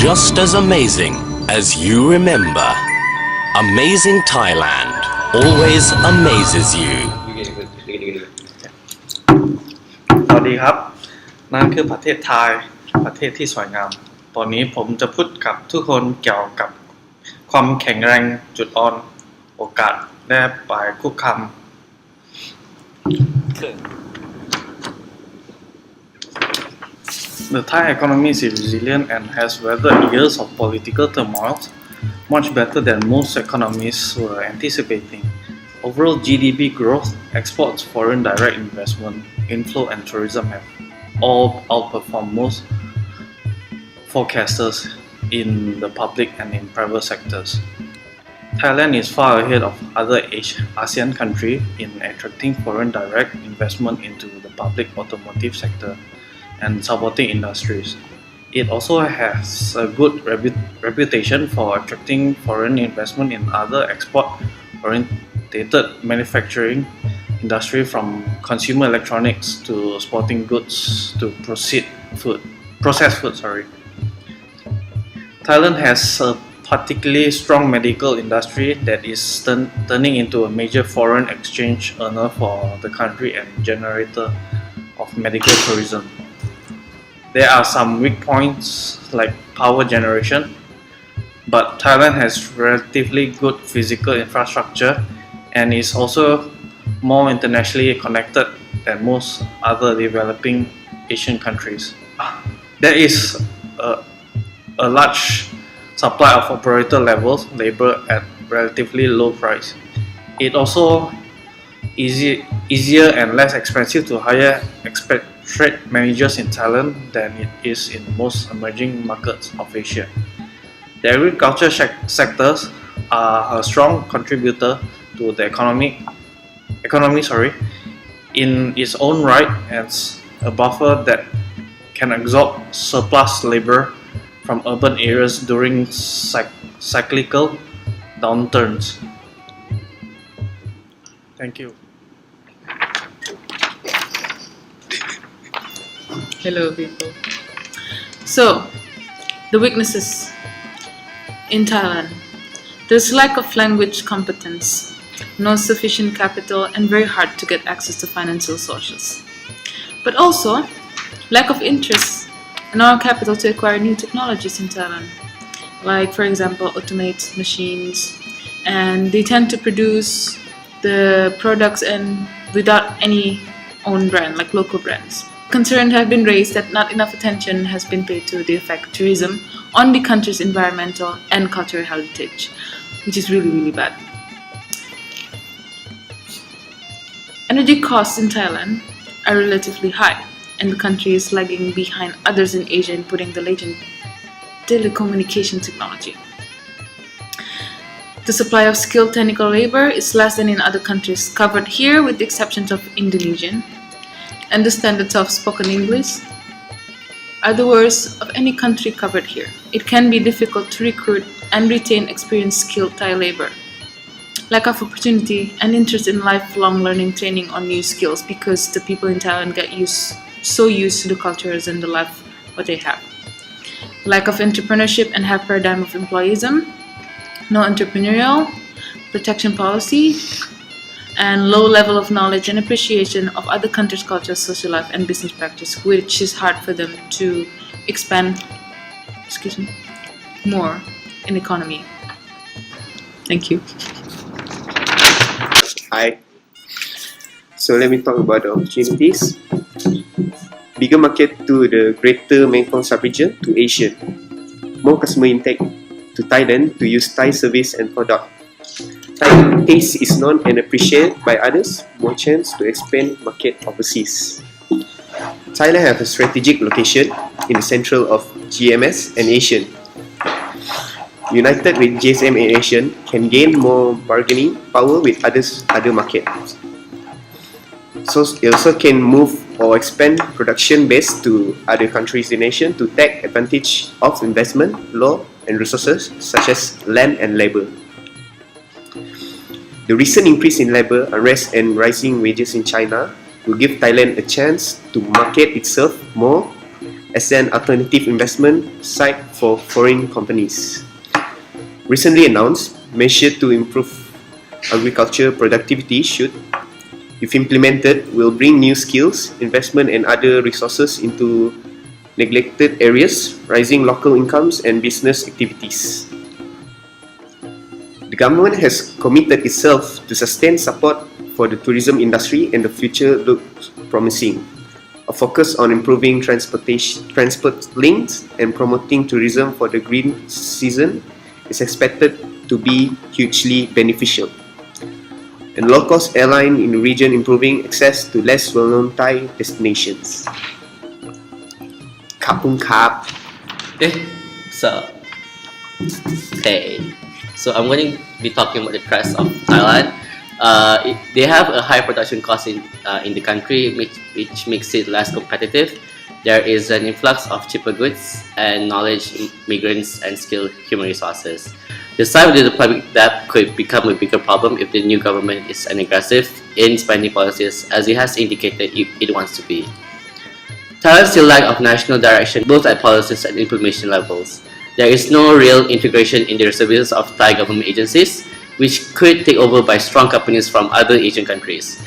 just as amazing as you remember. Amazing Thailand always amazes you. สวัสดีครับนั่นคือประเทศไทยประเทศที่สวยงามตอนนี้ผมจะพูดกับทุกคนเกี่ยวกับความแข็งแรงจุดอ่อนโอกาสและปลายคุกคาม The Thai economy is resilient and has weathered years of political turmoil much better than most economies were anticipating. Overall GDP growth, exports, foreign direct investment, inflow and tourism have all outperformed most forecasters in the public and in private sectors. Thailand is far ahead of other ASEAN countries in attracting foreign direct investment into the public automotive sector and supporting industries. It also has a good reputation for attracting foreign investment in other export-oriented manufacturing industry from consumer electronics to sporting goods to processed food. Thailand has a particularly strong medical industry that is turning into a major foreign exchange earner for the country and generator of medical tourism. There are some weak points like power generation, but Thailand has relatively good physical infrastructure and is also more internationally connected than most other developing Asian countries. There is a large supply of operator level labor at relatively low price. It also easier and less expensive to hire expatriate managers in Thailand than it is in most emerging markets of Asia. The agriculture sectors are a strong contributor to the economy in its own right as a buffer that can absorb surplus labor from urban areas during cyclical downturns. Thank you. Hello people. So, the weaknesses in Thailand. There's lack of language competence, no sufficient capital and very hard to get access to financial sources. But also, lack of interest in our capital to acquire new technologies in Thailand. Like for example, automate machines, and they tend to produce the products and without any own brand, like local brands. Concerns have been raised that not enough attention has been paid to the effect of tourism on the country's environmental and cultural heritage, which is really bad. Energy costs in Thailand are relatively high, and the country is lagging behind others in Asia in putting the latest telecommunication technology. The supply of skilled technical labor is less than in other countries covered here with the exceptions of Indonesian, and the standards of spoken English are the worst of any country covered here. It can be difficult to recruit and retain experienced skilled Thai labor. Lack of opportunity and interest in lifelong learning training on new skills because the people in Thailand get so used to the cultures and the life what they have. Lack of entrepreneurship and high paradigm of employeeism, no entrepreneurial protection policy, and low level of knowledge and appreciation of other countries' culture, social life and business practice, which is hard for them to expand more in economy. Thank you. Hi. So let me talk about the opportunities. Bigger market to the greater Mekong sub-region to Asia. More customer intake to Thailand to use Thai service and product. Thai taste is known and appreciated by others. More chance to expand market overseas. Thailand has a strategic location in the central of GMS and Asian. United with GSM and Asian can gain more bargaining power with other markets. So it also can move or expand production base to other countries in Asia to take advantage of investment, law and resources such as land and labor. The recent increase in labor unrest and rising wages in China will give Thailand a chance to market itself more as an alternative investment site for foreign companies. Recently announced, measures to improve agriculture productivity should, if implemented, will bring new skills, investment and other resources into neglected areas, rising local incomes and business activities. The government has committed itself to sustain support for the tourism industry, and the future looks promising. A focus on improving transport links and promoting tourism for the green season is expected to be hugely beneficial. And low-cost airline in the region improving access to less well-known Thai destinations. Kapung Kap. So, okay. So I'm going to be talking about the price of Thailand. They have a high production cost in the country, which makes it less competitive. There is an influx of cheaper goods and knowledge migrants and skilled human resources. The size of the public debt could become a bigger problem if the new government is aggressive in spending policies, as it has indicated it wants to be. Thailand still lack of national direction both at policies and implementation levels. There is no real integration in the services of Thai government agencies, which could take over by strong companies from other Asian countries.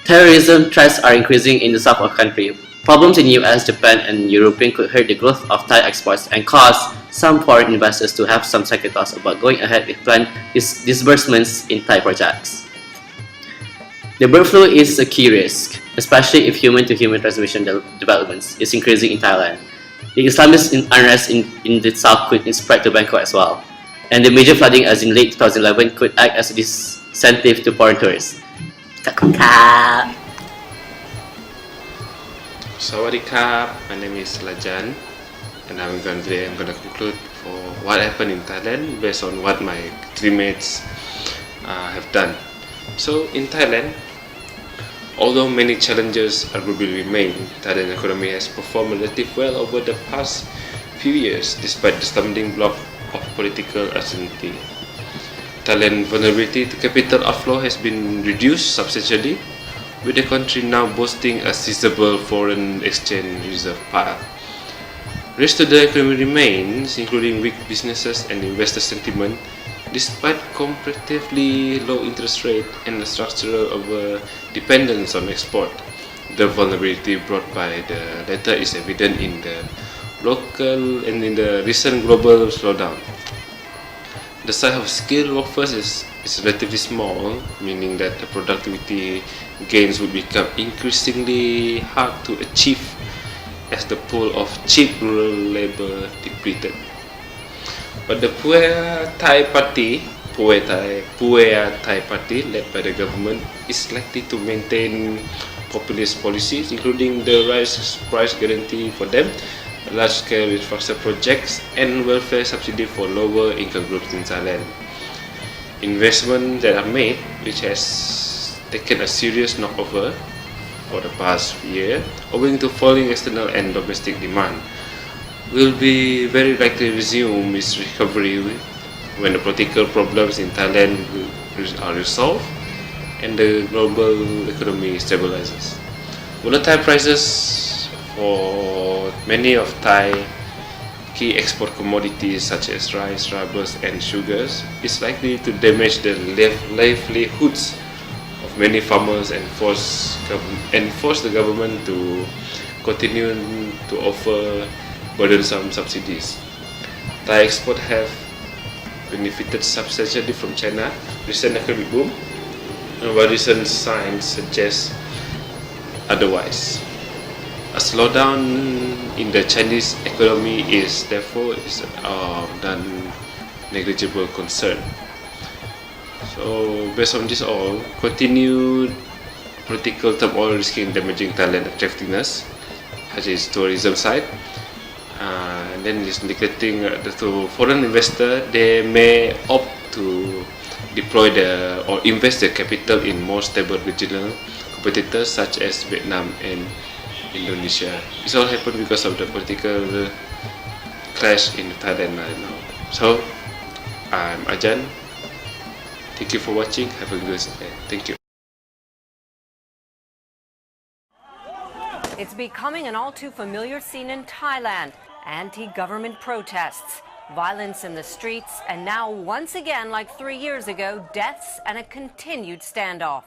Terrorism threats are increasing in the south of the country. Problems in US, Japan, and Europe could hurt the growth of Thai exports and cause some foreign investors to have some second thoughts about going ahead with planned disbursements in Thai projects. The bird flu is a key risk, especially if human-to-human transmission developments is increasing in Thailand. The Islamist unrest in the south could spread to Bangkok as well, and the major flooding as in late 2011 could act as a disincentive to foreign tourists. Sawadee Krap, my name is Lajan, and today I'm going to conclude for what happened in Thailand based on what my teammates have done. So in Thailand, although many challenges arguably remain, Thailand economy has performed relatively well over the past few years despite the stumbling block of political uncertainty. Thailand's vulnerability to capital outflow has been reduced substantially, with the country now boasting a sizable foreign exchange reserve pile. Risk to the economy remains, including weak businesses and investor sentiment, despite comparatively low interest rate and a structural over-dependence on export. The vulnerability brought by the latter is evident in the local and in the recent global slowdown. The size of skilled workforce is relatively small, meaning that the productivity gains would become increasingly hard to achieve as the pool of cheap rural labor depleted. But the Pheu Thai Party, led by the government, is likely to maintain populist policies, including the price guarantee for them, large-scale infrastructure projects, and welfare subsidy for lower-income groups in Thailand. Investments that are made, which has taken a serious knockover for the past year, owing to falling external and domestic demand, will be very likely resume its recovery when the political problems in Thailand are resolved and the global economy stabilizes. Volatile prices for many of Thai key export commodities such as rice, rubbers and sugars is likely to damage the livelihoods of many farmers and force the government to continue to offer burdensome subsidies. Thai exports have benefited substantially from China recent economic boom, while recent signs suggest otherwise. A slowdown in the Chinese economy is therefore negligible concern. So based on this all, continued political turmoil risking damaging Thailand's attractiveness, such as tourism side, and then is neglecting to foreign investor. They may opt to deploy or invest their capital in more stable regional competitors such as Vietnam and Indonesia. This all happened because of the political clash in Thailand right now. So I'm Ajan. Thank you for watching. Have a good day. Thank you. It's becoming an all too familiar scene in Thailand. Anti-government protests, violence in the streets, and now, once again, like 3 years ago, deaths and a continued standoff.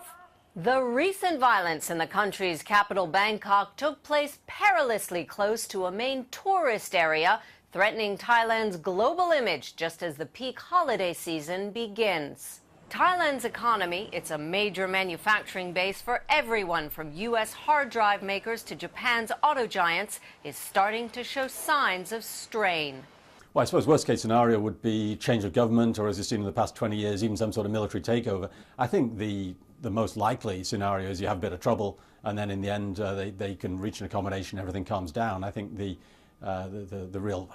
The recent violence in the country's capital, Bangkok, took place perilously close to a main tourist area, threatening Thailand's global image just as the peak holiday season begins. Thailand's economy, it's a major manufacturing base for everyone from U.S. hard drive makers to Japan's auto giants, is starting to show signs of strain. Well, I suppose worst case scenario would be change of government, or as you've seen in the past 20 years, even some sort of military takeover. I think the most likely scenario is you have a bit of trouble, and then in the end they can reach an accommodation, everything calms down. I think the real,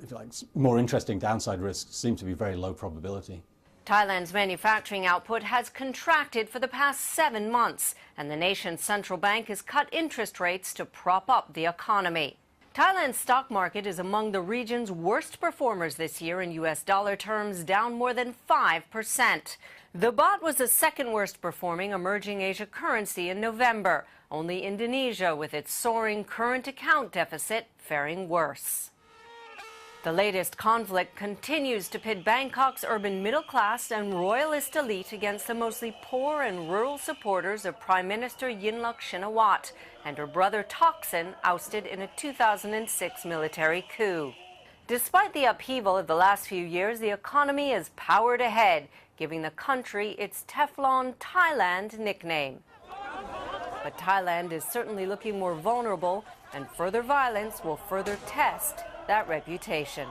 if you like, more interesting downside risks seem to be very low probability. Thailand's manufacturing output has contracted for the past 7 months, and the nation's central bank has cut interest rates to prop up the economy. Thailand's stock market is among the region's worst performers this year in U.S. dollar terms, down more than 5%. The baht was the second worst performing emerging Asia currency in November. Only Indonesia, with its soaring current account deficit, faring worse. The latest conflict continues to pit Bangkok's urban middle class and royalist elite against the mostly poor and rural supporters of Prime Minister Yingluck Shinawatra and her brother Thaksin, ousted in a 2006 military coup. Despite the upheaval of the last few years, the economy has powered ahead, giving the country its Teflon Thailand nickname. But Thailand is certainly looking more vulnerable, and further violence will further test that reputation.